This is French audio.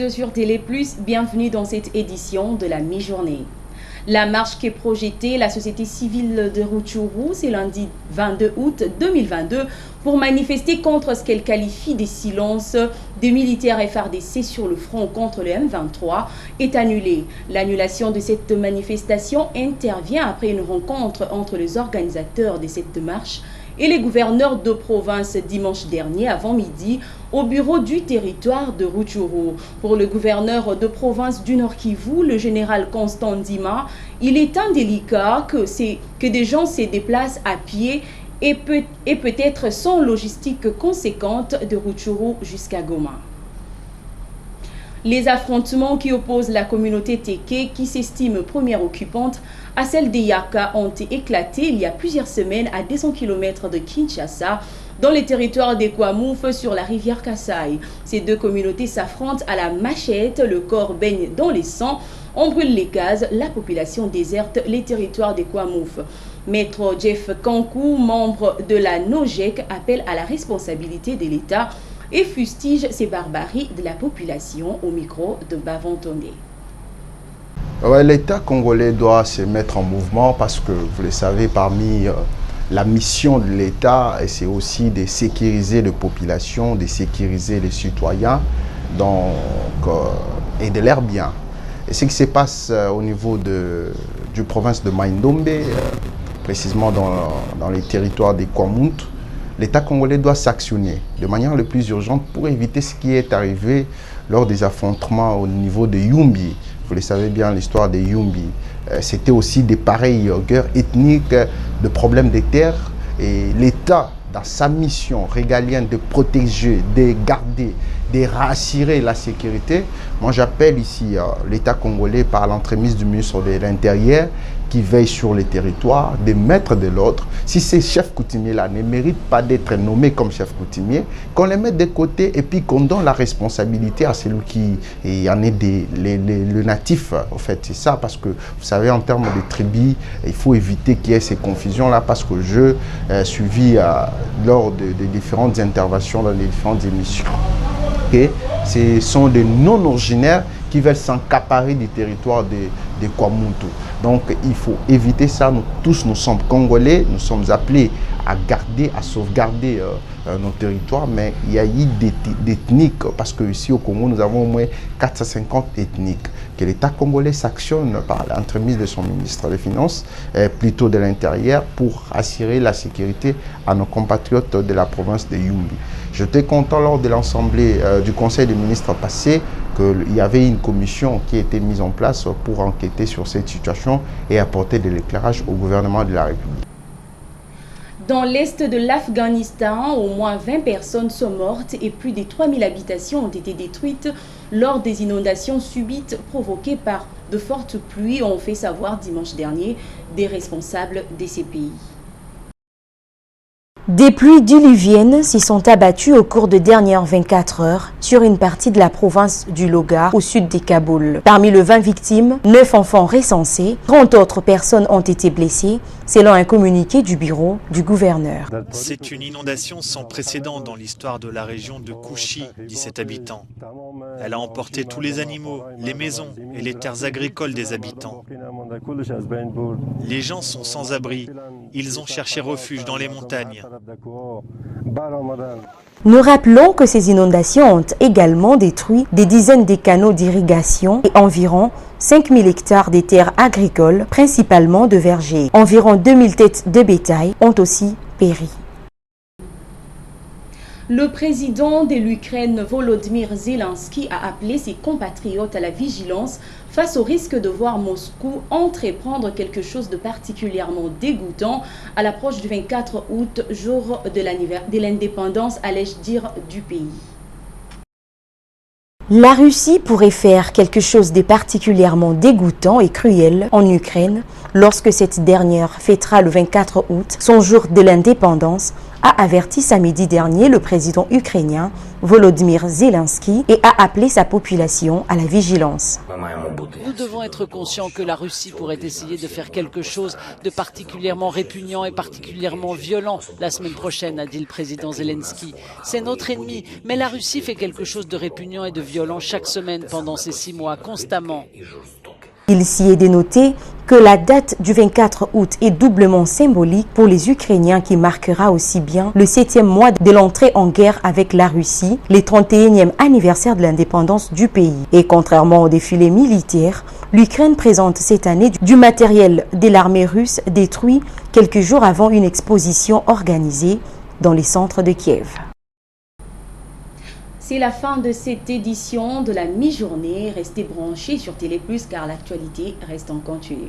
l'écoute sur Télé Plus, bienvenue dans cette édition de la mi-journée. La marche qui est projetée, la société civile de Rutshuru, c'est lundi 22 août 2022 pour manifester contre ce qu'elle qualifie des silences des militaires FARDC sur le front contre le M23 est annulée. L'annulation de cette manifestation intervient après une rencontre entre les organisateurs de cette marche et les gouverneurs de province dimanche dernier avant midi au bureau du territoire de Rutshuru. Pour le gouverneur de province du Nord Kivu, le général Constant Ndima, il est indélicat que des gens se déplacent à pied et peut-être sans logistique conséquente de Rutshuru jusqu'à Goma. Les affrontements qui opposent la communauté Téké, qui s'estime première occupante, à celle des Yaka ont éclaté il y a plusieurs semaines à 200 km de Kinshasa, dans les territoires des Kwamouf sur la rivière Kasaï. Ces deux communautés s'affrontent à la machette, le corps baigne dans les sangs, on brûle les gaz, la population déserte les territoires des Kwamouf. Maître Jeff Kankou, membre de la NOJEC, appelle à la responsabilité de l'État et fustige ces barbaries de la population au micro de Bavon Tondé. Ouais, l'État congolais doit se mettre en mouvement parce que, vous le savez, parmi la mission de l'État, c'est aussi de sécuriser les populations, de sécuriser les citoyens et de leur bien. Et ce qui se passe au niveau du province de Mai-Ndombe, précisément dans les territoires des Kwamout, l'État congolais doit s'actionner de manière le plus urgente pour éviter ce qui est arrivé lors des affrontements au niveau de Yumbi. Vous le savez bien, l'histoire de Yumbi. C'était aussi des pareilles guerres ethniques, de problèmes de terre. Et l'État, dans sa mission régalienne de protéger, de garder, de rassurer la sécurité, moi j'appelle ici l'État congolais par l'entremise du ministre de l'Intérieur qui veille sur les territoires, de mettre de l'ordre. Si ces chefs coutumiers-là ne méritent pas d'être nommés comme chefs coutumiers, qu'on les mette de côté et puis qu'on donne la responsabilité à celui qui en est le natif. En fait, c'est ça, parce que vous savez, en termes de tribus, il faut éviter qu'il y ait ces confusions-là, parce que je suivi lors des différentes interventions dans les différentes émissions, que ce sont des non-originaires qui veulent s'accaparer du territoire des Kwamuntu. Donc il faut éviter ça. Nous tous, nous sommes Congolais, nous sommes appelés à garder, à sauvegarder nos territoires, mais il y a eu d'ethniques, parce qu'ici au Congo, nous avons au moins 450 ethniques. Que l'État congolais s'actionne par l'entremise de son ministre des Finances, plutôt de l'Intérieur, pour assurer la sécurité à nos compatriotes de la province de Yumbi. J'étais content lors de l'Assemblée du Conseil des ministres passé qu'il y avait une commission qui a été mise en place pour enquêter sur cette situation et apporter de l'éclairage au gouvernement de la République. Dans l'est de l'Afghanistan, au moins 20 personnes sont mortes et plus de 3000 habitations ont été détruites lors des inondations subites provoquées par de fortes pluies, ont fait savoir dimanche dernier des responsables de ces pays. Des pluies diluviennes s'y sont abattues au cours des dernières 24 heures sur une partie de la province du Logar au sud de Kaboul. Parmi les 20 victimes, 9 enfants recensés, 30 autres personnes ont été blessées, selon un communiqué du bureau du gouverneur. C'est une inondation sans précédent dans l'histoire de la région de Kouchi, 17 habitants. Elle a emporté tous les animaux, les maisons et les terres agricoles des habitants. Les gens sont sans abri. Ils ont cherché refuge dans les montagnes. Nous rappelons que ces inondations ont également détruit des dizaines de canaux d'irrigation et environ 5000 hectares de terres agricoles, principalement de vergers. Environ 2000 têtes de bétail ont aussi péri. Le président de l'Ukraine, Volodymyr Zelensky, a appelé ses compatriotes à la vigilance face au risque de voir Moscou entreprendre quelque chose de particulièrement dégoûtant à l'approche du 24 août, jour de l'indépendance, allais-je dire, du pays. La Russie pourrait faire quelque chose de particulièrement dégoûtant et cruel en Ukraine lorsque cette dernière fêtera le 24 août, son jour de l'indépendance, a averti samedi dernier le président ukrainien Volodymyr Zelensky et a appelé sa population à la vigilance. Nous devons être conscients que la Russie pourrait essayer de faire quelque chose de particulièrement répugnant et particulièrement violent la semaine prochaine, a dit le président Zelensky. C'est notre ennemi, mais la Russie fait quelque chose de répugnant et de violent chaque semaine pendant ces 6 mois, constamment. Il s'y est dénoté que la date du 24 août est doublement symbolique pour les Ukrainiens qui marquera aussi bien le 7e mois de l'entrée en guerre avec la Russie, les 31e anniversaire de l'indépendance du pays. Et contrairement au défilé militaire, l'Ukraine présente cette année du matériel de l'armée russe détruit quelques jours avant une exposition organisée dans les centres de Kiev. C'est la fin de cette édition de la mi-journée. Restez branchés sur Télé Plus car l'actualité reste en continu.